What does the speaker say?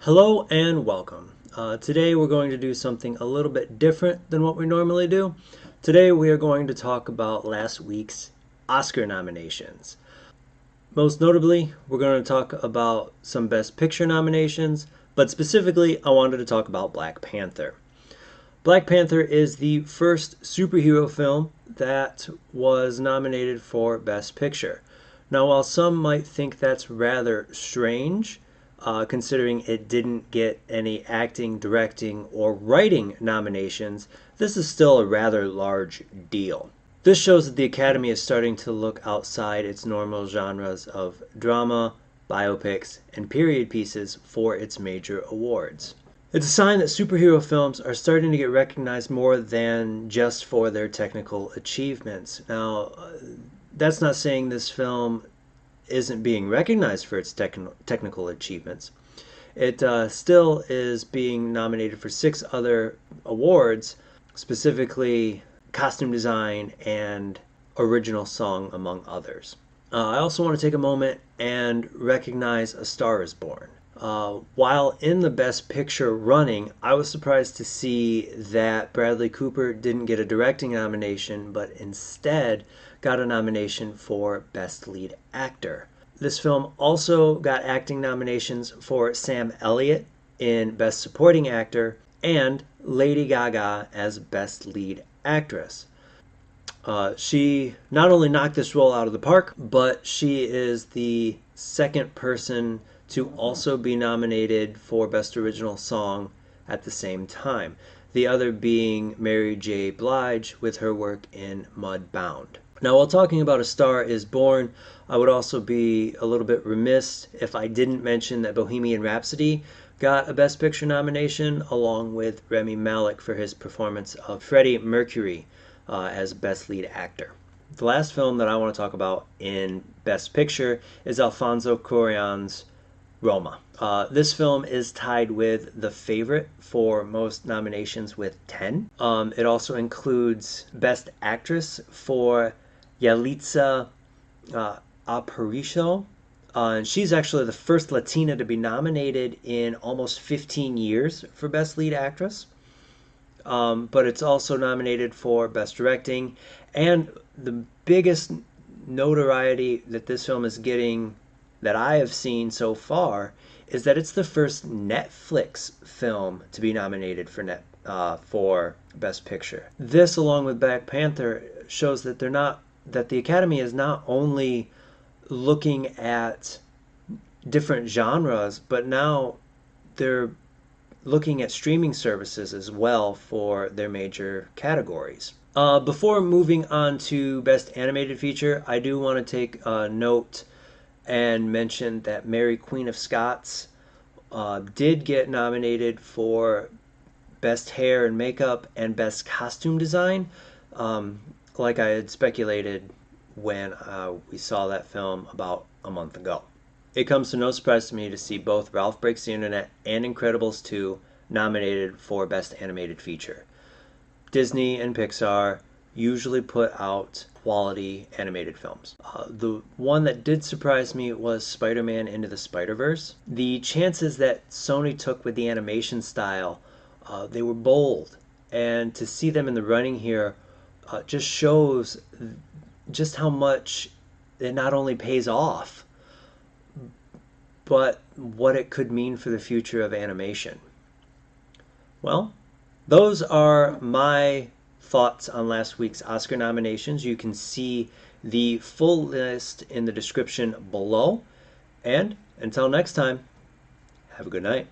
Hello and welcome. Today we're going to do something a little bit different than what we normally do. Today we are going to talk about last week's Oscar nominations. Most notably, we're going to talk about some Best Picture nominations, but specifically I wanted to talk about Black Panther. Black Panther is the first superhero film that was nominated for Best Picture. Now, while some might think that's rather strange, considering it didn't get any acting, directing, or writing nominations, this is still a rather large deal. This shows that the Academy is starting to look outside its normal genres of drama, biopics, and period pieces for its major awards. It's a sign that superhero films are starting to get recognized more than just for their technical achievements. Now, that's not saying this film isn't being recognized for its technical achievements. It still is being nominated for 6 other awards, specifically costume design and original song, among others. I also want to take a moment and recognize A Star is Born. While in the Best Picture running, I was surprised to see that Bradley Cooper didn't get a directing nomination, but instead got a nomination for Best Lead Actor. This film also got acting nominations for Sam Elliott in Best Supporting Actor and Lady Gaga as Best Lead Actress. She not only knocked this role out of the park, but she is the second person to also be nominated for Best Original Song at the same time. The other being Mary J. Blige with her work in Mudbound. Now, while talking about A Star is Born, I would also be a little bit remiss if I didn't mention that Bohemian Rhapsody got a Best Picture nomination along with Rami Malek for his performance of Freddie Mercury as Best Lead Actor. The last film that I want to talk about in Best Picture is Alfonso Cuarón's Roma. This film is tied with The Favorite for most nominations with 10. It also includes Best Actress for Yalitza Aparicio. She's actually the first Latina to be nominated in almost 15 years for Best Lead Actress. But it's also nominated for Best Directing. And the biggest notoriety that this film is getting that I have seen so far is that it's the first Netflix film to be nominated for Best Picture. This, along with Black Panther, shows that the Academy is not only looking at different genres, but now they're looking at streaming services as well for their major categories. Before moving on to Best Animated Feature, I do want to take a note and mention that Mary Queen of Scots did get nominated for Best Hair and Makeup and Best Costume Design, like I had speculated when we saw that film about a month ago. It comes to no surprise to me to see both Ralph Breaks the Internet and Incredibles 2 nominated for Best Animated Feature. Disney and Pixar usually put out quality animated films. The one that did surprise me was Spider-Man Into the Spider-Verse. The chances that Sony took with the animation style, they were bold. And to see them in the running here just shows just how much it not only pays off, but what it could mean for the future of animation. Well, those are my thoughts on last week's Oscar nominations. You can see the full list in the description below. And until next time, have a good night.